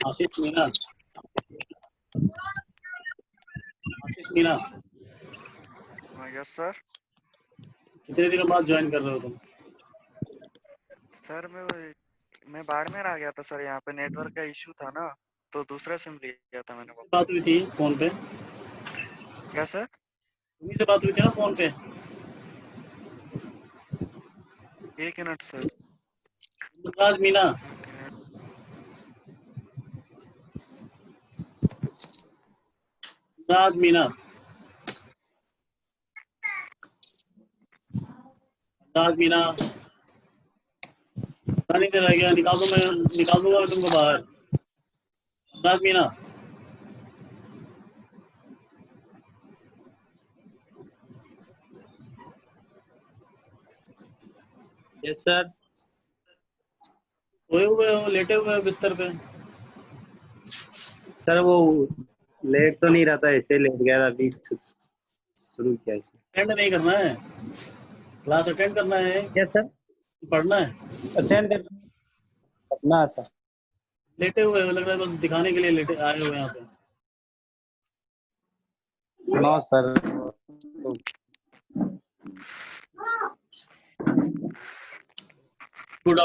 आशीष मीना, आशीष Meena, yes sir. कितने दिनों बाद ज्वाइन कर रहे हो तुम? सर मैं बाड़मेर आ गया था सर, यहाँ पे नेटवर्क का इशू था ना, तो दूसरा सिम लिया था मैंने। बात हुई थी फोन पे? क्या सर? तुम्ही से बात हुई थी ना फोन पे? 1 मिनट सर। मुमताज मीना, मुमताज मीना, मुमताज मीना, नहीं दे रहा क्या? निकाल दूंगा मैं तुमको बाहर। Mumtaz Meena, yes sir. सोए हुए हो, लेटे हुए हो बिस्तर पे? सर वो लेट तो नहीं रहता, ऐसे लेट गया था, अभी शुरू किया इसे। अटेंड नहीं करना है, क्लास अटेंड करना है। क्या सर? पढ़ना है, अटेंड करना सर। लेटे हुए हो लग रहा है, बस दिखाने के लिए लेटे आए हो यहाँ पे। No sir. Good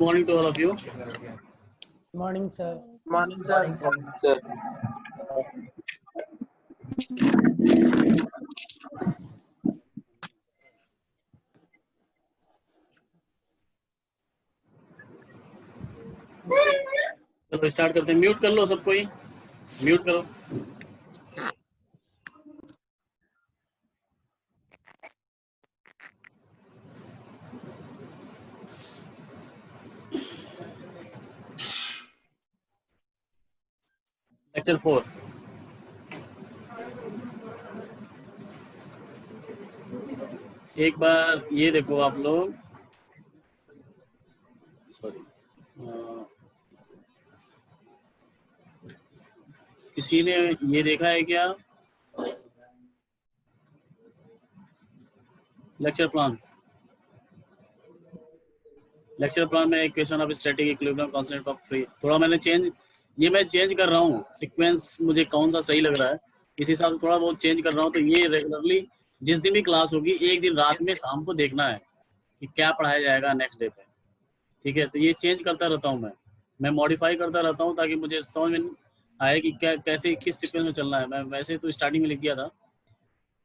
morning to all of you. Morning sir. Morning sir. Sir चलो स्टार्ट करते हैं। म्यूट कर लो सबको ही, म्यूट करो। लेक्चर 4। एक बार ये देखो आप लोग, सॉरी, किसी ने ये देखा है क्या? लेक्चर प्लान में equation of static equilibrium constant of free. थोड़ा मैंने मैं चेंज कर रहा हूँ सीक्वेंस, मुझे कौन सा सही लग रहा है इस हिसाब से थोड़ा बहुत चेंज कर रहा हूँ। तो ये रेगुलरली जिस दिन भी क्लास होगी, एक दिन रात में शाम को देखना है कि क्या पढ़ाया जाएगा नेक्स्ट डे पे, ठीक है? तो ये चेंज करता रहता हूँ, मैं मॉडिफाई करता रहता हूँ ताकि मुझे समझ में आए कि क्या कैसे किस सीक्वेंस में चलना है। मैं वैसे तो स्टार्टिंग में लिख दिया था,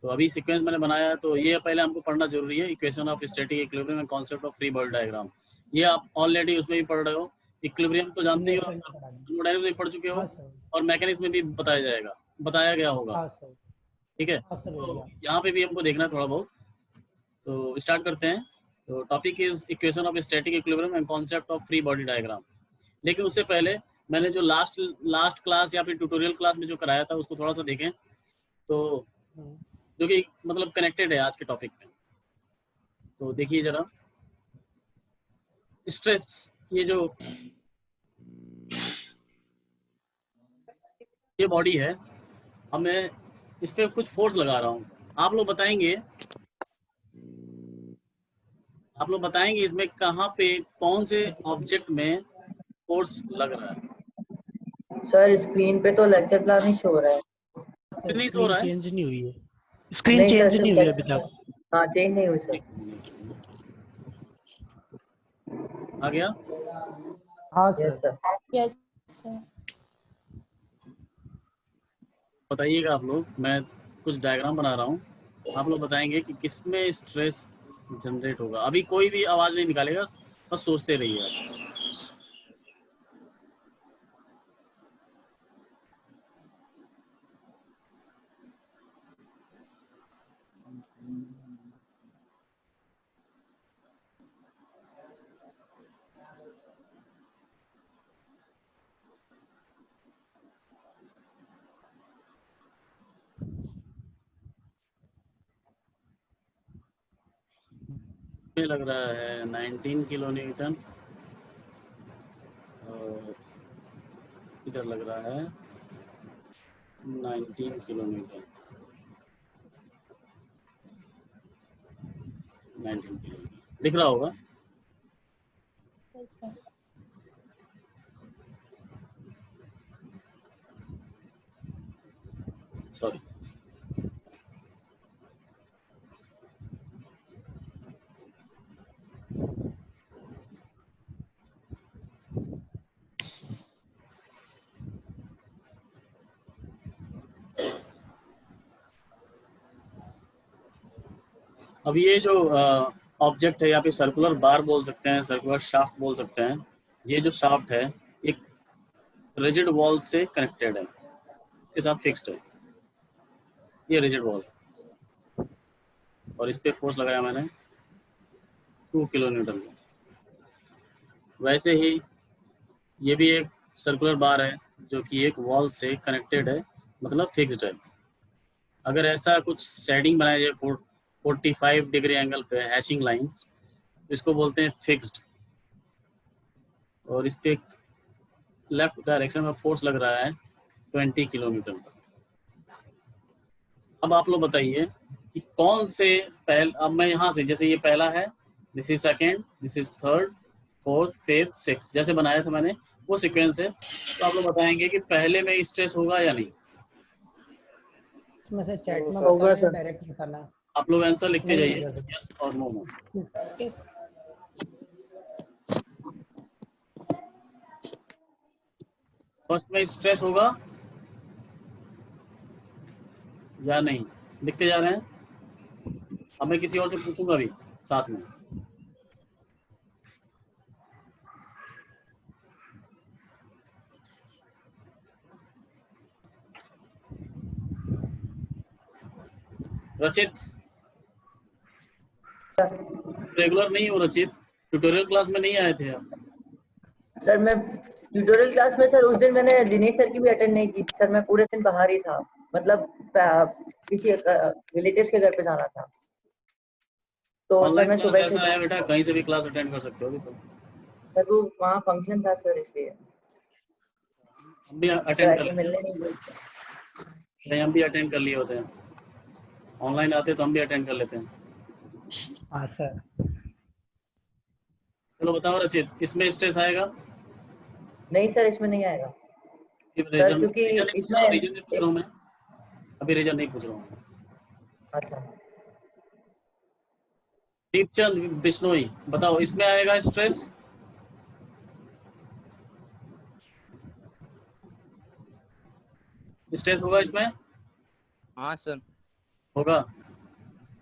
तो अभी सीक्वेंस मैंने बनाया। तो ये पहले हमको पढ़ना जरूरी है, equation of static equilibrium and concept of free body diagram. ये आप ऑलरेडी उसमें भी पढ़ रहे हो। इक्विलिब्रियम तो जानते ही हो, थर्मोडायनामिक्स में पढ़ चुके हो, और मैकेनिक्स में भी बताया गया होगा, ठीक है? तो यहाँ पे भी हमको देखना है थोड़ा बहुत। तो स्टार्ट करते हैं। तो topic is equation of static equilibrium and concept of free body diagram. लेकिन उससे पहले मैंने जो लास्ट क्लास या फिर ट्यूटोरियल क्लास में जो कराया था उसको थोड़ा सा देखें, तो जो कि मतलब कनेक्टेड है आज के टॉपिक में। तो देखिए जरा, स्ट्रेस, ये बॉडी है, अब मैं इस पे कुछ फोर्स लगा रहा हूँ। आप लोग बताएंगे इसमें कहाँ पे कौन से ऑब्जेक्ट में फोर्स लग रहा है? सर स्क्रीन पे तो लेक्चर प्लान ही शो रहा है। नहीं सो रहा है, चेंज नहीं हुई है, स्क्रीन चेंज नहीं हुई अभी तक। हाँ चेंज नहीं हुई सर। आ गया? हाँ सर। Yes sir. बताइएगा आप लोग, मैं कुछ डायग्राम बना रहा हूँ, आप लोग बताएंगे कि किसमें स्ट्रेस जनरेट होगा। अभी कोई भी आवाज नहीं निकालेगा, बस सोचते रहिए आप। में लग रहा है 19 किलो न्यूटन, और इधर लग रहा है 19 किलोमीटर 19 किलोमीटर दिख रहा होगा। Yes, sir. सॉरी, अब ये जो ऑब्जेक्ट है, यहाँ पे सर्कुलर बार बोल सकते हैं, सर्कुलर शाफ्ट बोल सकते हैं। ये जो शाफ्ट है एक रिजिड वॉल से कनेक्टेड है, इसके साथ फिक्स्ड है। ये रिजिड वॉल है और इस पे फोर्स लगाया मैंने 2 किलोन्यूटन का। वैसे ही ये भी एक सर्कुलर बार है जो कि एक वॉल से कनेक्टेड है, मतलब फिक्स्ड है। अगर ऐसा कुछ शेडिंग बनाया जाए 45 डिग्री एंगल पे हैशिंग लाइंस, इसको बोलते हैं फिक्स्ड, और इस पे लेफ्ट डायरेक्शन में फोर्स लग रहा है 20 किलोमीटर का। अब आप लोग बताइए कि कौन से अब मैं यहाँ से, जैसे ये पहला है, this is second, this is third, fourth, fifth, six, जैसे बनाया था मैंने वो सीक्वेंस है। तो आप लोग बताएंगे कि पहले में स्ट्रेस होगा या नहीं। इसमें से चैट में होगा बताना सर। है, डायरेक्ट बताना है। आप लोग आंसर लिखते नहीं जाइए, होगा। यस और नो में। Yes. फर्स्ट में स्ट्रेस होगा या नहीं, लिखते जा रहे हैं। अब मैं किसी और से पूछूंगा भी साथ में। रचित, रेगुलर नहीं हो रचित, ट्यूटोरियल क्लास में नहीं आए थे आप। सर मैं ट्यूटोरियल क्लास में सर उस दिन मैंने दिनेश सर की भी अटेंड नहीं की सर, मैं पूरे दिन बाहर ही था, मतलब किसी रिलेटिव्स के घर पे जाना था, तो सर ऑनलाइन मैं क्लास सुबह से ऐसा है बेटा, कहीं से भी क्लास अटेंड कर सकते हो अभी तो। सर वो वहाँ फंक्शन था सर, इसलिए हम भी सर अटेंड कर ऐसे मिलने नहीं गए। नहीं, हम भी अटेंड कर लिए होते हैं, ऑनलाइन आते तो हम भी अटेंड कर लेते हैं। हाँ सर। चलो बताओ रचित, इसमें स्ट्रेस आएगा? नहीं सर इसमें नहीं आएगा सर, क्योंकि रीजन नहीं पूछ रहा हूँ मैं, अभी रीजन नहीं पूछ रहा हूँ। अच्छा दीपचंद बिश्नोई, बताओ इसमें आएगा स्ट्रेस? स्ट्रेस होगा इसमें? हाँ सर। होगा?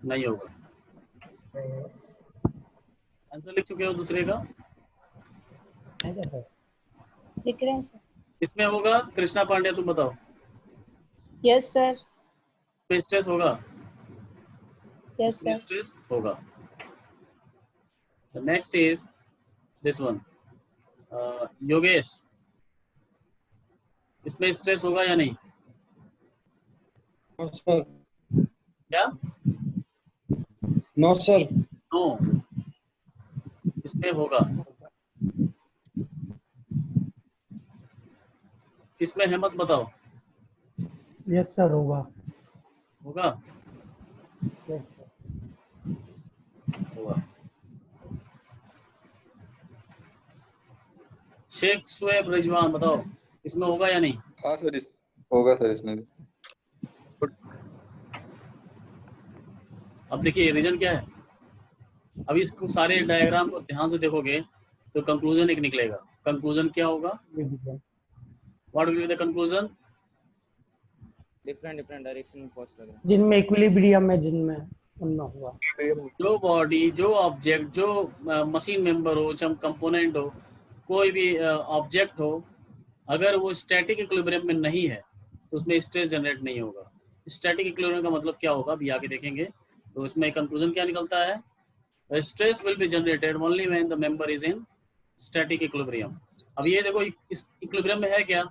नहीं होगा। नहीं। आंसर लिख चुके हो दूसरे का? है क्या सर? लिख रहे हैं सर। इसमें होगा? कृष्णा पांडे तुम बताओ, Yes, sir. इसमें स्ट्रेस होगा? Yes, इसमें sir. स्ट्रेस होगा। The next is this one, Yogesh, इसमें स्ट्रेस होगा या नहीं? No sir. क्या? No sir. नो, इसमें होगा। इसमें हिम्मत बताओ, यस सर होगा। होगा? Yes sir. होगा। शेख सुएब रिजवान, बताओ इसमें होगा या नहीं? हाँ सर, होगा सर इसमें भी। अब देखिए रीजन क्या है। अब इसको सारे डायग्राम को ध्यान से देखोगे तो कंक्लूजन एक निकलेगा। कंक्लूजन क्या होगा? What will be the conclusion? Different direction में फोर्स लग रहा है। जिनमें इक्विलिब्रियम है, जिनमें उनमें होगा। जो बॉडी, जो ऑब्जेक्ट, जो मशीन मेंबर हो, चाहे कंपोनेंट हो, कोई भी ऑब्जेक्ट हो, अगर वो स्टैटिक इक्विलिब्रियम में नहीं है तो उसमें स्ट्रेस जनरेट नहीं होगा। स्टैटिक इक्विलिब्रियम का मतलब क्या होगा अभी आगे देखेंगे। तो इसमें कंक्लूजन क्या निकलता है? Stress will be generated only when the member is in static equilibrium. अब ये देखो इस इक्विलिब्रियम में है क्या?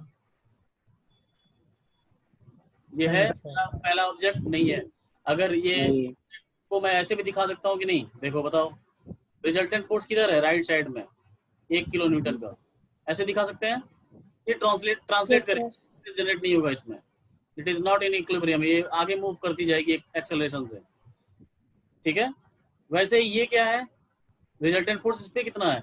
ये है पहला ऑब्जेक्ट नहीं है। अगर ये को मैं ऐसे भी दिखा सकता हूँ कि नहीं, देखो बताओ, रिजल्टेंट फोर्स किधर है? राइट साइड में 1 किलो न्यूटन का, ऐसे दिखा सकते हैं? ये ट्रांसलेट Yes, करें, sir. जनरेट नहीं होगा इसमें। It is not in equilibrium, ये आगे मूव करती जाएगी एक्सेलरेशन से, ठीक है। वैसे ये क्या है, रिजल्टेंट फोर्स इस पे कितना है,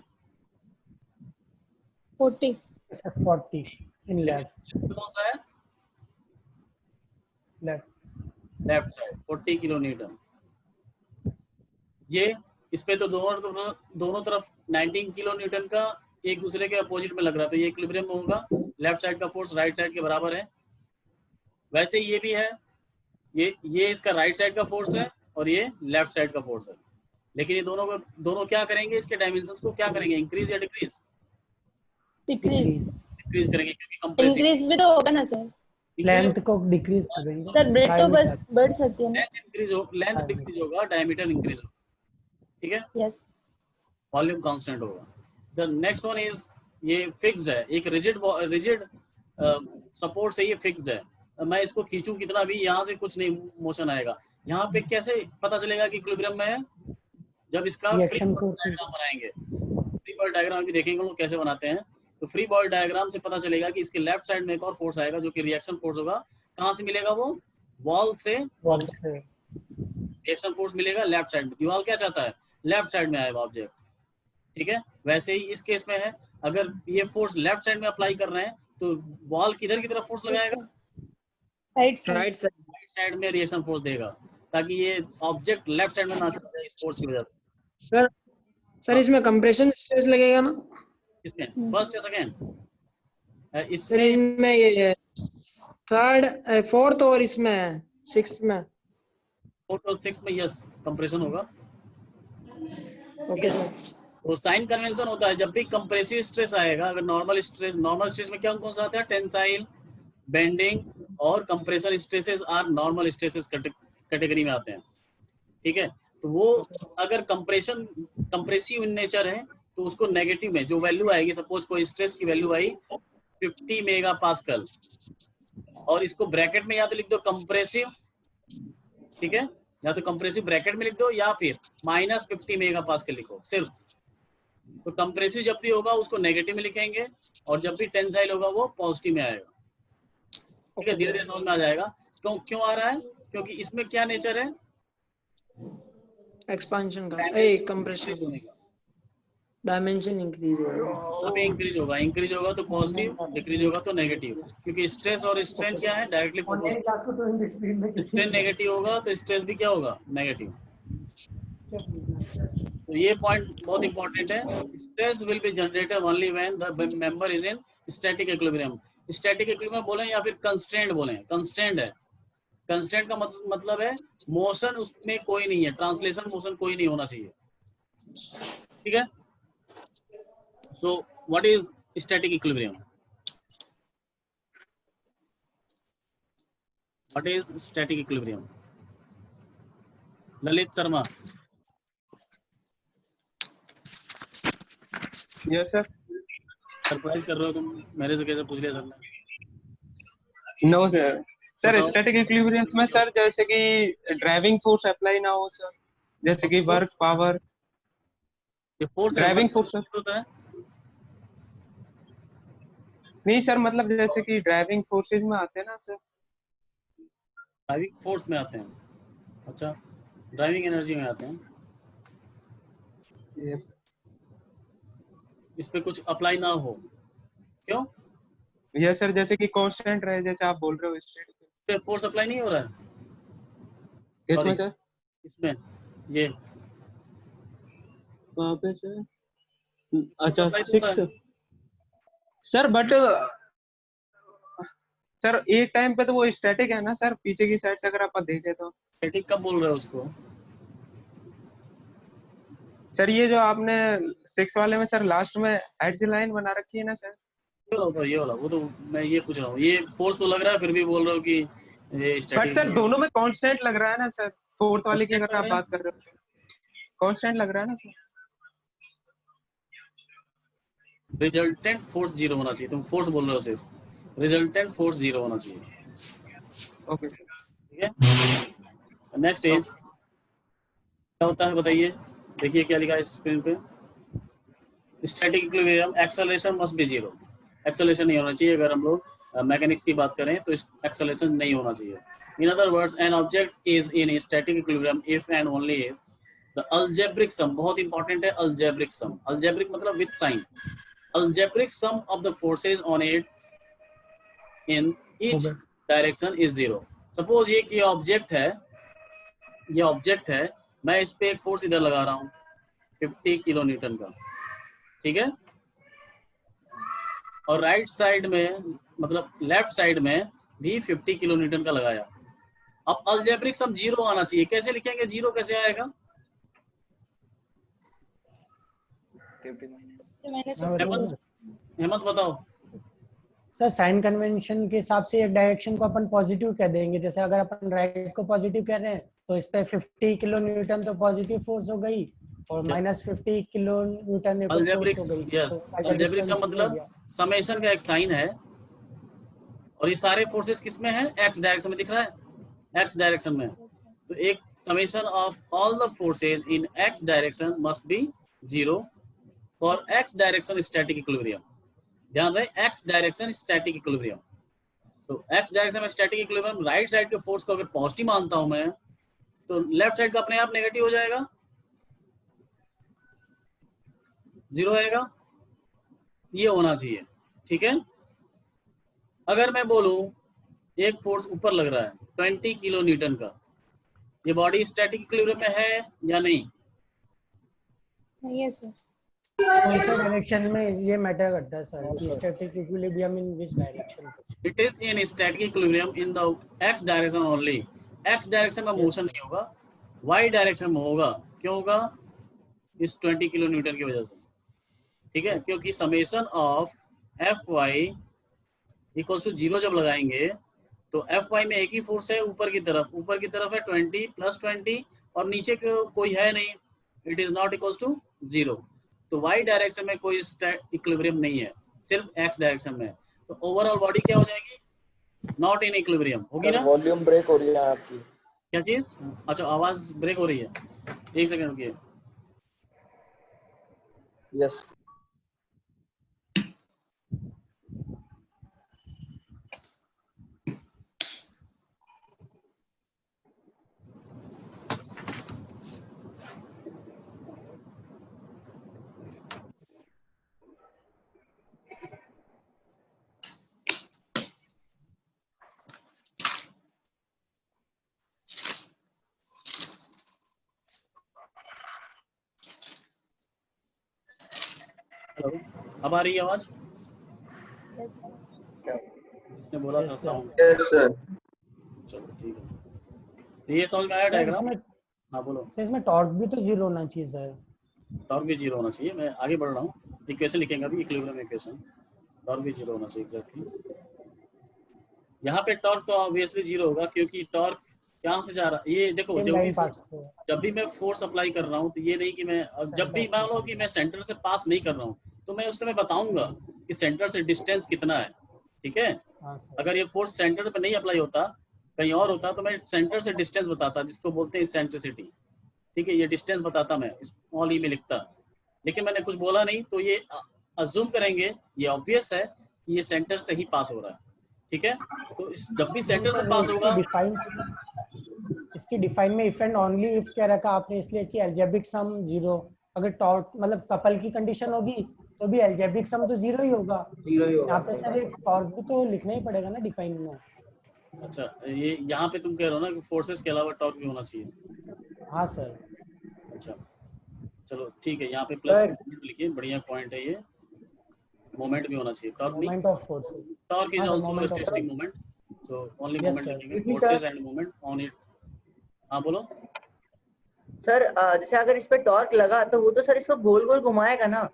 40. सर 40 इन लेफ्ट कौन सा है, लेफ्ट साइड 40 किलो न्यूटन। ये इस पे तो दोनों तरफ 19 किलो न्यूटन का एक दूसरे के अपोजिट में लग रहा है, तो ये इक्विलिब्रियम में होगा, लेफ्ट साइड का फोर्स राइट साइड के बराबर है। वैसे ये भी है, ये इसका राइट साइड का फोर्स है और ये लेफ्ट साइड का फोर्स है, लेकिन ये दोनों क्या करेंगे, इसके डायमेंशंस को क्या करेंगे, इंक्रीज या डिक्रीज, डिक्रीज डिक्रीज करेंगे, क्योंकि कंप्रेसिव इंक्रीज भी तो होगा ना सर। लेंथ को डिक्रीज करेंगे सर ब्रेथ तो बस बढ़ सकती है ना। लेंथ डिक्रीज होगा, डायमीटर इंक्रीज होगा, ठीक है, यस वॉल्यूम कांस्टेंट होगा। द नेक्स्ट वन इज, ये फिक्स्ड है, एक रिजिड सपोर्ट से ये फिक्स्ड है, मैं इसको खींचूं कितना भी यहाँ से कुछ नहीं मोशन आएगा। यहाँ पे कैसे पता चलेगा कि इक्विलिब्रियम में है, जब इसका फ्री बॉडी डायग्राम बनाएंगे, फ्री बॉडी डायग्राम भी देखेंगे लोग कैसे बनाते हैं, तो फ्री बॉडी डायग्राम से पता चलेगा कि इसके लेफ्ट साइड में एक और फोर्स आएगा जो कि रिएक्शन फोर्स होगा। कहाँ से मिलेगा वो, वॉल से रिएक्शन फोर्स मिलेगा लेफ्ट साइड में। दीवार क्या चाहता है, लेफ्ट साइड में आएगा ऑब्जेक्ट, ठीक है। वैसे ही इस केस में है, अगर ये फोर्स लेफ्ट साइड में अप्लाई कर रहे हैं तो वॉल किधर की तरफ फोर्स लगाएगा, राइट साइड में रिएक्शन फोर्स देगा, ताकि ये ऑब्जेक्ट लेफ्ट साइड में ना चला जाए इस फोर्स की वजह से। सर इसमें कंप्रेशन स्ट्रेस लगेगा ना, इसमें फर्स्ट या सेकंड, सर इनमें ये थर्ड फोर्थ और इसमें सिक्स्थ में, फोर्थ और सिक्स्थ में यस कंप्रेशन होगा। Okay sir. तो साइन कन्वेंशन होता है, जब भी कंप्रेसिव स्ट्रेस आएगा, अगर नॉर्मल स्ट्रेस में क्या कौन सा आता है, टेंसाइल, बेंडिंग और compression stresses are normal stresses category में आते हैं, ठीक है। तो वो अगर कंप्रेसिव इन नेचर है तो उसको नेगेटिव में जो वैल्यू आएगी, सपोज कोई स्ट्रेस की वैल्यू आई 50 मेगा पास्कल, और इसको ब्रैकेट में या तो लिख दो कंप्रेसिव, ठीक है, या तो कंप्रेसिव ब्रैकेट में लिख दो या फिर -50 मेगा पास्कल लिखो सिर्फ। तो कंप्रेसिव जब भी होगा उसको नेगेटिव में लिखेंगे, और जब भी टेंसाइल होगा वो पॉजिटिव में आएगा, ठीक है। धीरे धीरे समझ में आ जाएगा क्यों आ रहा है, क्योंकि इसमें क्या नेचर है, एक्सपेंशन का, कंप्रेशन डायमेंशन इंक्रीज होगा, अभी इंक्रीज होगा तो पॉजिटिव, डिक्रीज होगा तो नेगेटिव, क्योंकि स्ट्रेस और स्ट्रेन क्या है, डायरेक्टली प्रोपोर्शनल। स्ट्रेन नेगेटिव होगा तो स्ट्रेस भी क्या होगा, नेगेटिव। तो ये पॉइंट बहुत इंपॉर्टेंट है, stress will be generated only when the member is in static equilibrium. Static equilibrium बोलें या फिर कंस्ट्रेंट बोलें, कंस्ट्रेंट है, कंस्ट्रेंट का मतलब है मोशन उसमें कोई नहीं है, ट्रांसलेशन मोशन कोई नहीं होना चाहिए, ठीक है। So what is static equilibrium? What is static equilibrium? Lalit Sharma. Yes sir. Surprise कर रहे हो तुम, मेरे से कैसे पूछ लिया सर ने? No sir. Sir static equilibrium में सर जैसे कि ड्राइविंग फोर्स अप्लाई ना हो सर, जैसे कि वर्क पावर, ये फोर्स ड्राइविंग फोर्स होता है नहीं सर, मतलब जैसे कि ड्राइविंग फोर्सेज में आते हैं ना सर, ड्राइविंग फोर्स में आते हैं, अच्छा ड्राइविंग एनर्जी में आते हैं। यस इस पे कुछ अप्लाई ना हो, क्यों? यस सर, जैसे कि कांस्टेंट रहे, जैसे आप बोल रहे हो स्टेट पे फोर्स अप्लाई नहीं हो रहा है किसमें सर? इसमें ये वहाँ पे सर, अच्छा 6 सर, बट सर एक टाइम पे तो वो स्टैटिक है ना सर, पीछे की साइड से अगर आप देखें तो। स्टैटिक कब बोल रहे हो उसको सर? ये जो आपने 6 वाले में सर लास्ट में एज लाइन बना रखी है ना सर, ये वाला वो तो मैं ये पूछ रहा हूँ, ये फोर्स तो लग रहा है फिर भी बोल रहे हो कि ये स्टैटिक। बट सर दोनों में कांस्टेंट लग रहा है ना सर, फोर्थ वाले की अगर आप बात कर रहे हो कांस्टेंट लग रहा है ना सर। रिजल्टेंट फोर्स 0 होना चाहिए, तुम फोर्स बोल रहे हो, सिर्फ रिजल्टेंट फोर्स 0 होना चाहिए, ओके ठीक है। नेक्स्ट स्टेज क्या होता है बताइए, देखिए क्या लिखा है स्क्रीन पे, static equilibrium acceleration must be 0, acceleration नहीं होना चाहिए। अगर हम लोग मैकेनिक्स की बात करें तो एक्सेलरेशन नहीं होना चाहिए. In other words an object is in static equilibrium if and only if the algebraic sum, बहुत इंपॉर्टेंट है अलजेब्रिक सम, अलजेब्रिक मतलब with sign, algebraic sum of the forces on it in each direction is 0. Suppose ये object है, ये object है, मैं इस पे एक फोर्स इधर लगा रहा हूँ 50 किलो न्यूटन का, ठीक है, और राइट साइड में मतलब लेफ्ट साइड में भी 50 किलो न्यूटन का लगाया. अब अलजेब्रिक सम 0 आना चाहिए. कैसे लिखेंगे 0 कैसे आएगा? हेमंत बताओ. सर साइन कन्वेंशन के हिसाब से एक डायरेक्शन को अपन पॉजिटिव कह देंगे. जैसे अगर अपन राइट को पॉजिटिव कह रहे हैं तो इस पे 50 किलो न्यूटन तो पॉजिटिव फोर्स हो गई और माइनस 50 किलो न्यूटन एक अलजेब्रिक, फोर्स हो गई. यस, अलजेब्रिक सम मतलब समेशन का एक साइन है और ये सारे फोर्सेस किस में है? एक्स डायरेक्शन में दिख रहा है, एक्स डायरेक्शन में. तो एक summation of all the forces in x direction must be 0 for x direction static equilibrium. ध्यान रहे एक्स डायरेक्शन स्टैटिक इक्विलिब्रियम. तो एक्स डायरेक्शन में स्टैटिक इक्विलिब्रियम, राइट साइड के फोर्स को अगर पॉजिटिव मानता हूं मैं तो लेफ्ट साइड का अपने आप नेगेटिव हो जाएगा, 0 आएगा. ये होना चाहिए, ठीक है. अगर मैं बोलूं एक फोर्स ऊपर लग रहा है 20 किलो न्यूटन का, ये बॉडी स्टैटिक इक्विलिब्रियम में है या नहीं? नहीं है सर. कौन सा डायरेक्शन में ये मैटर करता है sir? Static equilibrium in which direction? It is in static equilibrium in the x direction only. X direction में मोशन नहीं होगा, वाई डायरेक्शन में होगा. क्यों होगा? इस 20 किलो न्यूटन की वजह से, ठीक है, क्योंकि summation of F Y equals to 0 जब लगाएंगे तो एफ वाई में एक ही फोर्स है ऊपर की तरफ है 20 प्लस 20 और नीचे कोई है नहीं, it is not equals to 0. तो वाई डायरेक्शन में कोई इक्विलिब्रियम नहीं है, सिर्फ एक्स डायरेक्शन में. तो ओवरऑल बॉडी क्या हो जाएगी? नॉट इन इक्विलिब्रियम होगी ना. वॉल्यूम ब्रेक हो रही है आपकी. क्या चीज? अच्छा, आवाज ब्रेक हो रही है, एक सेकंड रुकिए. यस. हेलो, अब आ रही है आवाज? यस जिसने बोला था साउंड. Yes sir. चलो ठीक है. तो ये समझ में आया डायग्राम? हाँ बोलो. सर इसमें टॉर्क भी तो 0 होना चाहिए सर. टॉर्क भी 0 होना चाहिए. मैं आगे बढ़ रहा हूँ, इक्वेशन लिखेंगे अभी, इक्विलिब्रियम इक्वेशन. टॉर्क भी 0 होना चाहिए एग्जैक्टली. यहाँ पे टॉर्क तो ऑब्वियसली 0 होगा क्योंकि टॉर्क कहाँ से जा रहा है? ये देखो, जब भी मैं फोर्स अप्लाई कर रहा हूँ तो ये नहीं कि मैं जब भी मान लो कि मैं सेंटर से पास नहीं कर रहा हूँ तो मैं उस समय बताऊंगा कि सेंटर से डिस्टेंस कितना है, ठीक है. अगर ये फोर्स सेंटर पे नहीं अप्लाई होता, कहीं और होता, तो मैं सेंटर से डिस्टेंस बताता, जिसको बोलते हैं सेंट्रिसिटी, ठीक है. ये डिस्टेंस बताता, मैं स्मॉल ई में लिखता, लेकिन मैंने कुछ बोला नहीं तो ये अज्यूम करेंगे, ये ऑब्वियस है कि ये सेंटर से ही पास हो रहा है, ठीक है. तो जब भी सेंटर से पास होगा, इसकी डिफाइन में इफ एंड ओनली इफ क्या रखा आपने, इसलिए कि अलजेब्रिक सम 0. अगर टॉर्क मतलब कपल की कंडीशन होगी तो भी अलजेब्रिक सम तो 0 ही होगा. यहाँ पे सर टॉर्क भी तो लिखना ही पड़ेगा ना डिफाइन में. अच्छा, ये यहाँ पे तुम कह रहे हो ना कि फोर्सेस के अलावा टॉर्क भी होना चाहिए. हाँ सर. अच्छा चलो ठीक है, यहाँ पे प्लस लिखिए, बढ़िया पॉइंट है ये. मोमेंट भी होना चाहिए, टॉर्क नहीं. Moment of force. Torque is also static moment, so only moment लिखेंगे, forces and moment on it. हाँ बोलो सर. जैसे अगर इस पे टॉर्क लगा तो वो तो सर इसको गोल गोल घुमाएगा ना.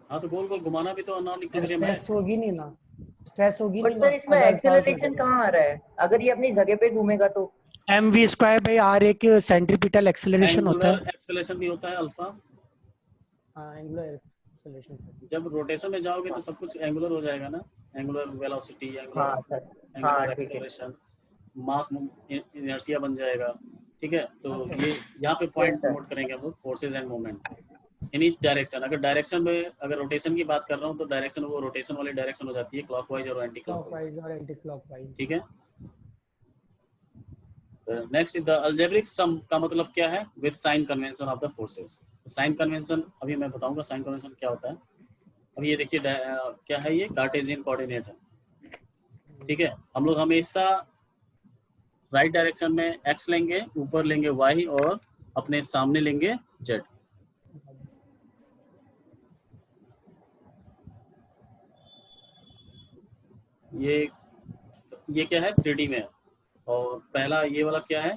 हाँ तो गोल गोल घुमाना भी तो नॉन इक्विलिब्रियम है. स्ट्रेस होगी नहीं ना, स्ट्रेस होगी नहीं. सर इसमें एक्सेलरेशन कहाँ आ रहा है? अगर ये अपनी जगह पे घूमेगा तो mv²/r एक सेंट्रीपिटल एक्सेलरेशन होता है. एक्सेलरेशन भी होता है अल्फा. हाँ, एंगुलर एक्सेलरेशन. जब रोटेशन में जाओगे तो सब कुछ एंगुलर हो जाएगा ना, एंगुलर वेलोसिटी, एंगुलर एक्सेलरेशन, मास इनर्शिया बन जाएगा, ठीक है. तो ये यहाँ पे पॉइंट नोट करेंगे हम लोग, forces and moment. In each direction. अगर डायरेक्शन में अगर रोटेशन की बात कर रहा हूँ तो डायरेक्शन वो रोटेशन वाली डायरेक्शन हो जाती है, क्लॉकवाइज और एंटी क्लॉकवाइज। क्लॉकवाइज और एंटी क्लॉकवाइज। ठीक है। नेक्स्ट द अलजेब्रिक सम का मतलब क्या है? With sign convention of the forces. Sign convention अभी मैं बताऊंगा साइन कन्वेंशन क्या होता है। अब ये देखिए क्या है, ये कार्टेशियन कोऑर्डिनेट है। ठीक है, हम लोग हमेशा राइट डायरेक्शन में x लेंगे, ऊपर लेंगे y और अपने सामने लेंगे z। ये क्या है 3D में, और पहला ये वाला क्या है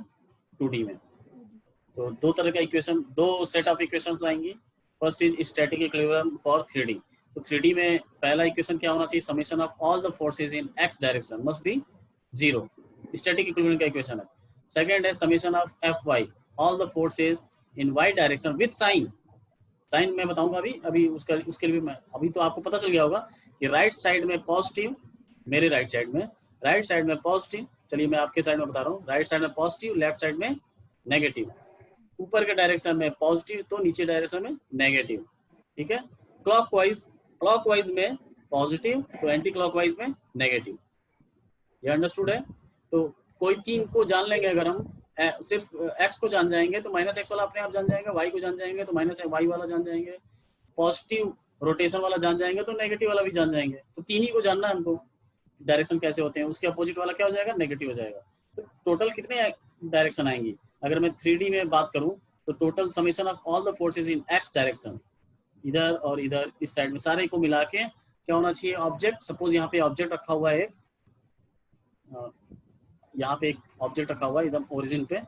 2D में। तो दो तरह का इक्वेशन, दो सेट ऑफ इक्वेशंस आएंगी। First is static equilibrium for 3D। तो 3D में पहला इक्वेशन क्या होना चाहिए? Summation of all the forces in x direction must be 0। Static equilibrium का इक्वेशन है। सेकंड है summation of Fy all the forces in y direction with sign. Sign मैं बताऊंगा अभी उसके लिए भी मैं, अभी तो आपको पता चल गया होगा कि राइट साइड में पॉजिटिव, मेरे राइट साइड में पॉजिटिव, चलिए मैं आपके साइड में बता रहा हूँ, राइट साइड में पॉजिटिव, लेफ्ट साइड में नेगेटिव। ऊपर के डायरेक्शन में पॉजिटिव तो नीचे डायरेक्शन में नेगेटिव। ठीक है। क्लॉकवाइज में पॉजिटिव तो एंटी क्लॉकवाइज में नेगेटिव। ये अंडरस्टूड है? तो कोई तीन को जान लेंगे, अगर हम सिर्फ x को जान जाएंगे तो माइनस एक्स वाला अपने आप जान जाएंगे, y को जान जाएंगे तो माइनस वाई वाला जान जाएंगे, पॉजिटिव रोटेशन वाला जान जाएंगे तो नेगेटिव वाला भी जान जाएंगे। तो तीन ही को जानना है हमको, डायरेक्शन कैसे होते हैं। उसके अपोजिट वाला क्या हो जाएगा? नेगेटिव हो जाएगा। तो टोटल कितने डायरेक्शन आएंगी? अगर मैं 3D में बात करूं तो total summation of all the forces in x direction, इधर और इधर इस साइड में सारे को मिला के क्या होना चाहिए? ऑब्जेक्ट, सपोज यहाँ पे ऑब्जेक्ट रखा हुआ है एक, यहाँ पे एक ऑब्जेक्ट रखा हुआ है एकदम ओरिजिन पे,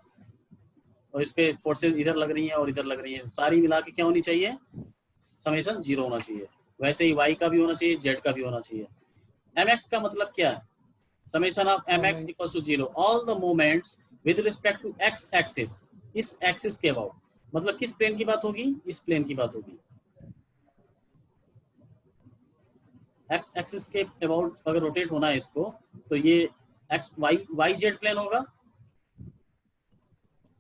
और इस पे फोर्सेस इधर लग रही हैं और इधर लग रही हैं, सारी मिला के क्या होनी चाहिए? समेशन 0 होना चाहिए। वैसे ही y का भी होना चाहिए, z का भी होना चाहिए। mx का मतलब क्या है? Summation of mx equals to 0 all the moments with respect to x axis. इस एक्सिस के अबाउट, मतलब किस प्लेन की बात होगी? इस प्लेन की बात होगी। x एक्सिस के अबाउट अगर रोटेट होना है इसको, तो ये x y z प्लेन होगा।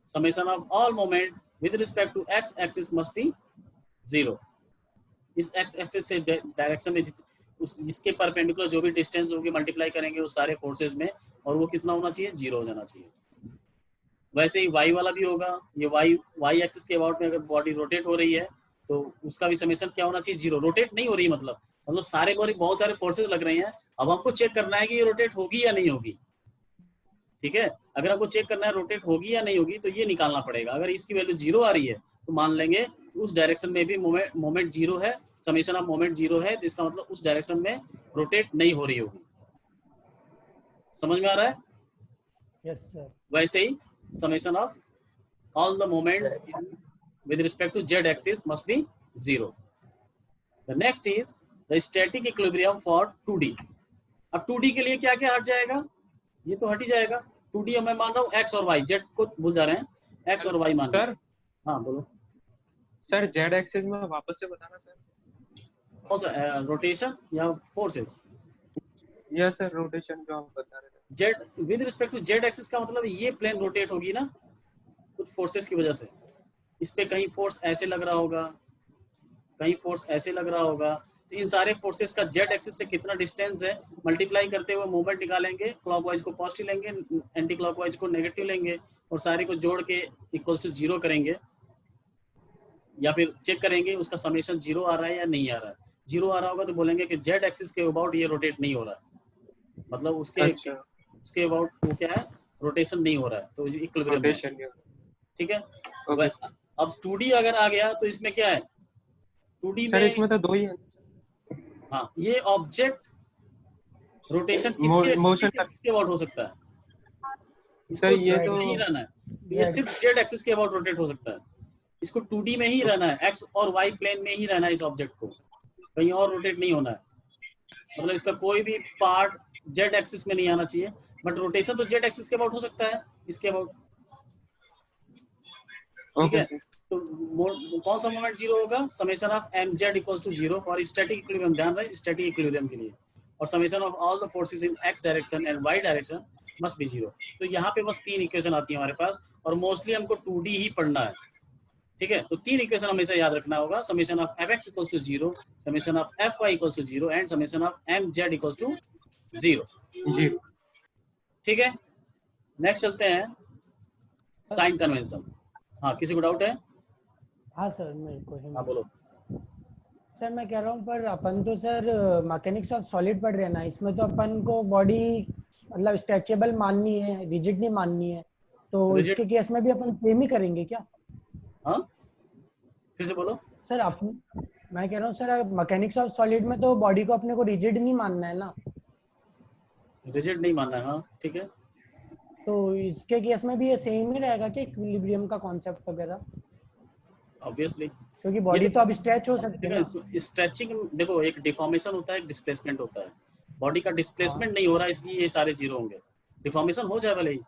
Summation of all moment with respect to x axis must be 0। इस x एक्सिस से डायरेक्शन में जिसके परपेंडिकुलर जो भी डिस्टेंस होगी मल्टीप्लाई करेंगे उस सारे फोर्सेस में, और वो कितना होना चाहिए? 0 हो जाना चाहिए। वैसे ही y वाला भी होगा। ये y एक्सिस के अबाउट में अगर बॉडी रोटेट हो रही है तो उसका भी समेशन क्या होना चाहिए? 0। रोटेट नहीं हो रही मतलब सारे बहुत सारे फोर्सेस लग रहे हैं। अब हमको चेक करना है कि ये रोटेट होगी या नहीं होगी। ठीक है, अगर आपको चेक करना है रोटेट होगी या नहीं होगी तो ये निकालना पड़ेगा। अगर इसकी वैल्यू 0 आ रही है तो मान लेंगे उस डायरेक्शन में भी मोमेंट 0 है, समेशन ऑफ मोमेंट 0 है, तो इसका मतलब उस डायरेक्शन में रोटेट नहीं हो रही होगी। समझ में आ रहा है? Yes sir. वैसे ही summation of all the moments with respect to z axis must be 0। The next is the static equilibrium for 2D। अब 2D के लिए क्या क्या हट जाएगा? ये तो हट ही जाएगा। 2D मैं मान रहा हूँ x और y, z को भूल जा रहे हैं, x और y मान रहे हैं। हाँ बोलो सर। z एक्सिस में वापस से बताना सर। कौन सा? रोटेशन या फोर्सेस? यस सर, रोटेशन जो आप बता रहे थे। z with respect to z axis का मतलब ये प्लेन रोटेट होगी ना कुछ फोर्सेस की वजह से। इस पे कहीं फोर्स ऐसे लग रहा होगा, कहीं फोर्स ऐसे लग रहा होगा। तो इन सारे फोर्सेस का z एक्सिस से कितना डिस्टेंस है मल्टीप्लाई करते हुए मोमेंट निकालेंगे। क्लॉकवाइज को पॉजिटिव लेंगे, एंटी क्लॉकवाइज को नेगेटिव लेंगे, और सारे को जोड़ के इक्वल्स टू 0 करेंगे, या फिर चेक करेंगे उसका समेशन 0 आ रहा है या नहीं आ रहा है। 0 आ रहा होगा तो बोलेंगे कि z एक्सिस के अबाउट ये रोटेट नहीं हो रहा है, मतलब उसके अबाउट वो क्या है? रोटेशन नहीं हो रहा है, तो इक्विलिब्रियम है। ठीक है। अब 2D अगर आ गया तो इसमें क्या है? 2D में इसमें तो 2 ही है। हाँ, ये ऑब्जेक्ट रोटेशन किसके अबाउट हो सकता है? सर ये तो नहीं रहना है, ये सिर्फ z एक्सिस के अबाउट रोटेट हो सकता है। इसको 2D में ही रहना है, x और y प्लेन में ही रहना है इस ऑब्जेक्ट को, कहीं और रोटेट नहीं होना है। मतलब इसका कोई भी पार्ट z एक्सिस में नहीं आना चाहिए, बट रोटेशन तो z एक्सिस के अबाउट हो सकता है, इसके अबाउट। ठीक है। तो कौन सा मोमेंट 0 होगा? Summation of mz equals to 0 for static equilibrium. ध्यान रहे, स्टैटिक इक्विलिब्रियम के लिए। और summation of all the forces in x direction and y direction must be 0। तो यहाँ पे बस 3 इक्वेशन आती है हमारे पास, और मोस्टली हमको 2D ही पढ़ना है। ठीक है, तो 3 इक्वेशन हमेशा याद रखना होगा, summation of fx equals to 0, summation of fy equals to 0 and summation of mz equals to 0। जी ठीक है, नेक्स्ट चलते हैं साइन कन्वेंशन। हाँ, किसी को डाउट है? हाँ सर मेरे को है। हाँ बोलो। सर मैं कह रहा हूँ पर अपन तो सर मैकेनिक्स ऑफ सॉलिड पढ़ रहे हैं ना, इसमें तो अपन को बॉडी मतलब स्ट्रेचेबल माननी है, रिजिड नहीं माननी है, तो Rigid- इसके केस में भी अपन सेम ही करेंगे क्या? हाँ फिर से बोलो। सर मैं कह रहा हूँ सर मैकेनिक्स ऑफ सॉलिड में तो बॉडी को अपने को रिजिड नहीं मानना है ना, रिजिड नहीं मानना है, हाँ ठीक है। तो इसके केस में भी ये सेम ही रहेगा कि इक्विलिब्रियम का कॉन्सेप्ट वगैरह, ऑब्वियसली, क्योंकि बॉडी तो अब स्ट्रेच हो सकती है ना। स्ट्रेचिंग देखो, एक डिफॉर्मेशन होता है, एक डिस्प्लेसमेंट होता है। बॉडी का डिस्प्लेसमेंट नहीं हो रहा, इसलिए ये सारे जीरो होंगे। डिफॉर्मेशन हो जाए भले ही,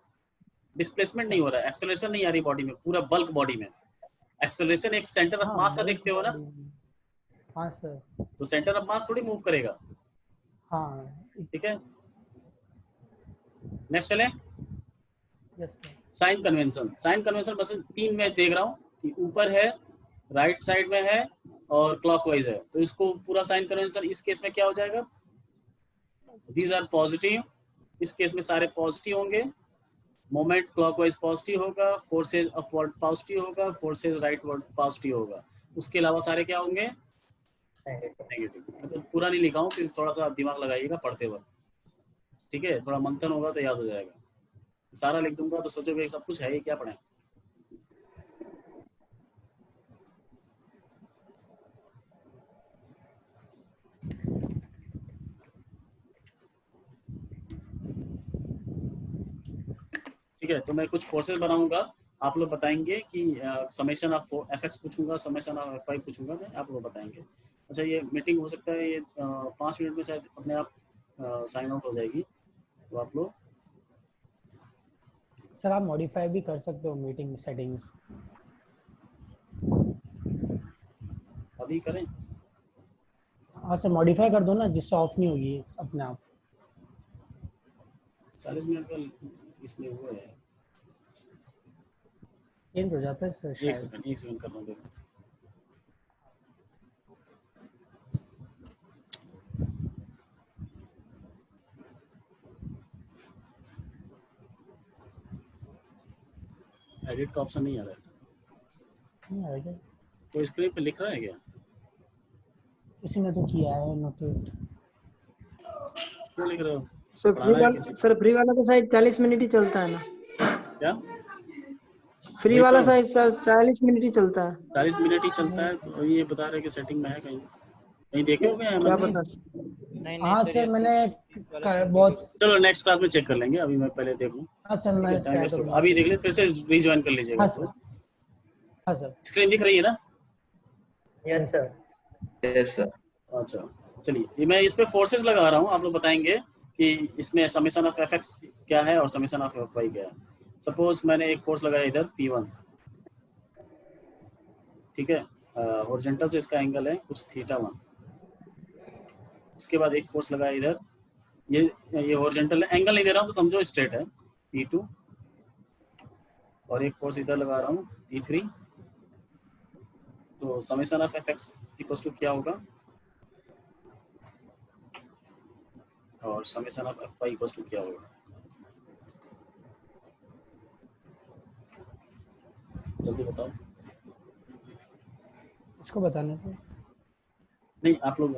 डिस्प्लेसमेंट नहीं हो रहा है, एक्सेलरेशन नहीं आ रही बॉडी में, पूरा बल्क बॉडी में। एक्सेलरेशन एक सेंटर ऑफ मास का देखते हो ना, हाँ सर, तो सेंटर ऑफ मास थोड़ी मूव करेगा। हाँ ठीक है, नेक्स्ट चले। Yes sir. Sign convention, sign convention बस 3 में देख रहा हूँ कि ऊपर है, राइट साइड में है और क्लॉकवाइज है, तो इसको पूरा साइन कन्वेंशन इस केस में क्या हो जाएगा? दीज आर पॉजिटिव, इस केस में सारे पॉजिटिव होंगे। मोमेंट क्लॉकवाइज पॉजिटिव होगा, फोर्सेज अपवर्ड पॉजिटिव होगा, फोर्सेज राइटवर्ड पॉजिटिव होगा। उसके अलावा सारे क्या होंगे? नेगेटिव। मतलब पूरा नहीं लिखा हूँ, फिर थोड़ा सा दिमाग लगाइएगा पढ़ते वक्त, ठीक है? थोड़ा मंथन होगा तो याद हो जाएगा। सारा लिख दूंगा तो सोचोगे सब कुछ है ही क्या पढ़े। ठीक है, तो मैं कुछ फोर्सेस बनाऊंगा, आप लोग बताएंगे कि समेशन ऑफ एफएक्स पूछूंगा, समेशन ऑफ एफवाई पूछूंगा मैं, आप लोग बताएंगे। अच्छा, ये मीटिंग हो सकता है ये 5 मिनट में शायद अपने आप साइन आउट हो जाएगी, तो आप लोग सर आप मॉडिफाई भी कर सकते हो मीटिंग सेटिंग्स। अभी करें? हाँ सर, मॉडिफाई कर दो ना, जिससे ऑफ नहीं होगी अपने आप। 40 मिनट का इसमें हुआ है, चेंज हो जाता है सर शायद। एक सेकंड कर रहा हूँ। एडिट का ऑप्शन नहीं आ रहा है, नहीं आ रहा है? तो स्क्रीन पे लिख रहा है क्या? किसी ने तो किया है नोटेट। क्यों लिख रहे हो? सर फ्री वाला तो शायद 40 मिनट ही चलता है ना? क्या फ्री वाला शायद सर 40 मिनट ही चलता है। 40 मिनट ही चलता है, तो ये बता रहे कि सेटिंग में है कहीं देखे हो क्या? क्या पता। हाँ सर, मैंने बहुत। चलो नेक्स्ट क्लास में चेक कर लेंगे, अभी मैं पहले देख लूं। हाँ सर, मैं अभी देख ले, फिर से रीजॉइन कर लीजिएगा। हाँ सर, हाँ सर। स्क्रीन दिख रही है ना? Yes sir. Yes sir. अच्छा चलिए, मैं इस पे फोर्सेस लगा रहा हूँ, आप लोग बताएंगे कि इसमें समेशन ऑफ एफएक्स क्या है और समेशन ऑफ एफवाई क्या है। सपोज मैंने एक फोर्स लगाया इधर P1, ठीक है, हॉरिजॉन्टल से इसका एंगल है कुछ θ1। उसके बाद एक फोर्स लगाया इधर, ये हॉरिजॉन्टल एंगल नहीं दे रहा हूँ तो समझो स्ट्रेट है, P2, और एक फोर्स इधर लगा रहा हूँ P3। तो summation of f x equals to क्या होगा और summation of f y equals to क्या होगा? जल्दी बताओ। इसको बताने से नहीं, आप लोग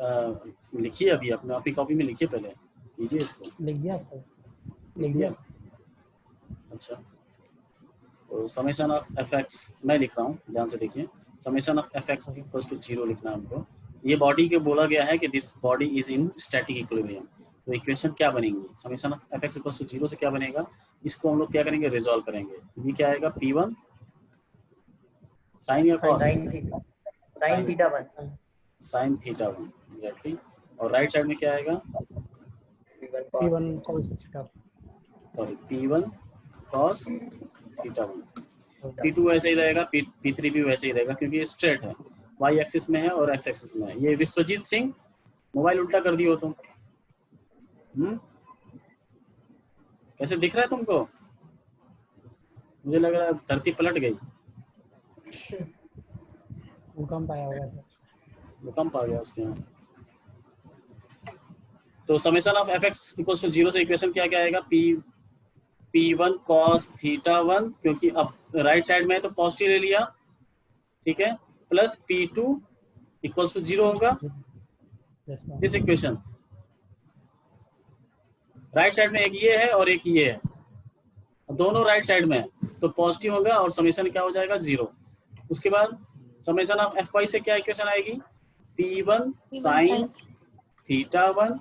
लिखिए, अभी अपने आप ही कॉपी में लिखिए, पहले कीजिए इसको। लिख दिया सर, लिख दिया। अच्छा, तो समेशन ऑफ एफएक्स मैं लिख रहा हूँ, ध्यान से देखिए। Summation of f x equals to 0 लिखना है हमको। ये बॉडी के बोला गया है कि this body is in static equilibrium, तो इक्वेशन क्या बनेंगी? Summation of f x equals to 0 से क्या बनेगा, इसको हम लोग क्या करेंगे, रिजॉल्व करेंगे। तो ये क्या आएगा, P1 साइन या कॉस? साइन θ1। Sine θ1 exactly. और राइट साइड में क्या आएगा, P1 cos θ, sorry P1 cos θ1। P2 वैसे ही रहेगा, P3 भी वैसे ही रहेगा, क्योंकि ये स्ट्रेट है, y एक्सिस में है और x एक्सिस में है। ये विश्वजीत सिंह, मोबाइल उल्टा कर दियो तुम। कैसे दिख रहा है तुमको? मुझे लग रहा है धरती पलट गई। भूकंप आया होगा सर। भूकंप आ गया उसके यहाँ। तो summation of f x equals to 0 से इक्वेशन क्या क्या आएगा, P1 cos θ1, क्योंकि अब राइट साइड में है तो पॉजिटिव ले लिया, ठीक है, प्लस P2 इक्वल्स टू 0 होगा। दिस इक्वेशन राइट साइड में एक ये है और एक ये है, दोनों राइट साइड में है तो पॉजिटिव होगा और समेशन क्या हो जाएगा 0। उसके बाद समेशन ऑफ Fy से क्या इक्वेशन आएगी, P1 sin θ1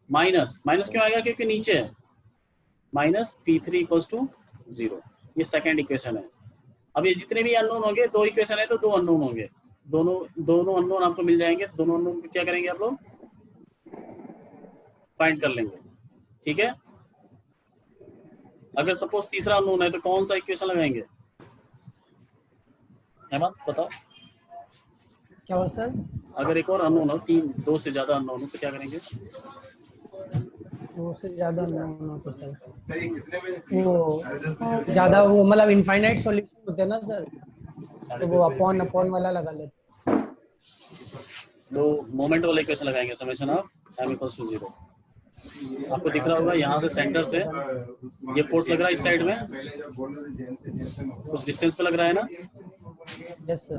माइनस क्यों आएगा, क्योंकि नीचे है, माइनस P3 इक्वल्स टू 0। ये सेकेंड इक्वेशन है। अब ये जितने भी अननोन होंगे, दो इक्वेशन है तो दो अननोन होंगे, दोनों अननोन आपको मिल जाएंगे। दोनों अननोन को क्या करेंगे आप लोग, फाइंड कर लेंगे, ठीक है। अगर सपोज तीसरा अननोन है तो कौन सा इक्वेशन लगाएंगे, हेमंत बताओ। क्या हुआ सर? अगर एक और अननोन हो, दो से ज्यादा अननोन हो तो क्या करेंगे, दो से ज्यादा अननोन हो तो सर वो ज्यादा वो मतलब इनफाइनाइट सॉल्यूशन होते हैं ना सर, तो वो अपॉन वाला लगा लेते। तो मोमेंट वाला इक्वेशन लगाएंगे, summation of m equals to 0। आपको दिख रहा होगा यहाँ से सेंटर से ये फोर्स लग रहा है इस साइड में, कुछ डिस्टेंस पे लग रहा है ना। Yes sir.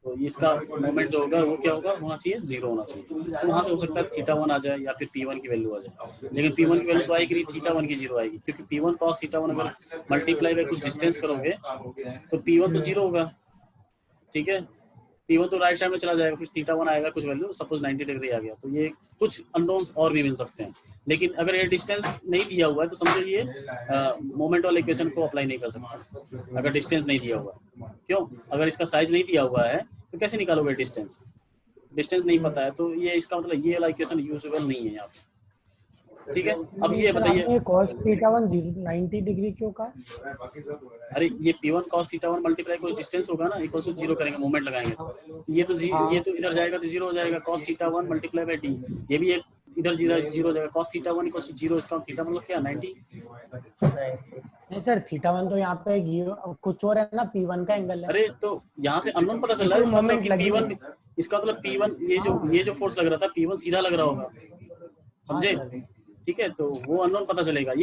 तो इसका मोमेंट जो होगा वो क्या होना चाहिए, 0 होना चाहिए। वहाँ से हो सकता है θ1 आ जाए या फिर P1 की वैल्यू आ जाए, लेकिन P1 की वैल्यू तो आएगी नहीं, θ1 की 0 आएगी, क्योंकि P1 cos θ1 अगर मल्टीप्लाई बाय कुछ डिस्टेंस करोगे तो P1 तो 0 होगा, ठीक है। P1 तो राइट साइड में चला जाएगा, फिर θ1 आएगा कुछ वैल्यू, सपोज 90 डिग्री आ गया, तो ये कुछ अननोन्स और भी मिल सकते हैं। लेकिन अगर ये डिस्टेंस नहीं दिया हुआ है तो समझो ये मोमेंट वाले इक्वेशन को अप्लाई नहीं कर सकता अगर डिस्टेंस नहीं दिया हुआ है। क्यों, अगर इसका साइज नहीं दिया हुआ है तो कैसे निकालोगे डिस्टेंस नहीं पता है, तो ये इसका मतलब ये वाला इक्वेशन यूजुअल नहीं है यहाँ पे, ठीक है। अब ये बताइए cos θ1 90 डिग्री क्यों का? अरे ये P1 cos θ1 मल्टीप्लाई कोई डिस्टेंस होगा ना, इक्वल टू 0 करेंगे, मोमेंट लगाएंगे तो ये तो इधर जाएगा तो 0 हो जाएगा, cos θ1 मल्टीप्लाई बाय d, ये भी एक इधर 0 हो जाएगा, cos θ1 इक्वल टू 0, इसका थीटा मतलब क्या 90। नहीं सर, θ1 तो यहाँ पे कुछ और है ना, P1 का एंगल है। अरे तो यहाँ से अननोन पता चल रहा है, इसका मतलब P1 ये जो फोर्स लग रहा था P1 सीधा लग रहा होगा, समझे, ठीक है। तो वो अननोन पता चलेगा।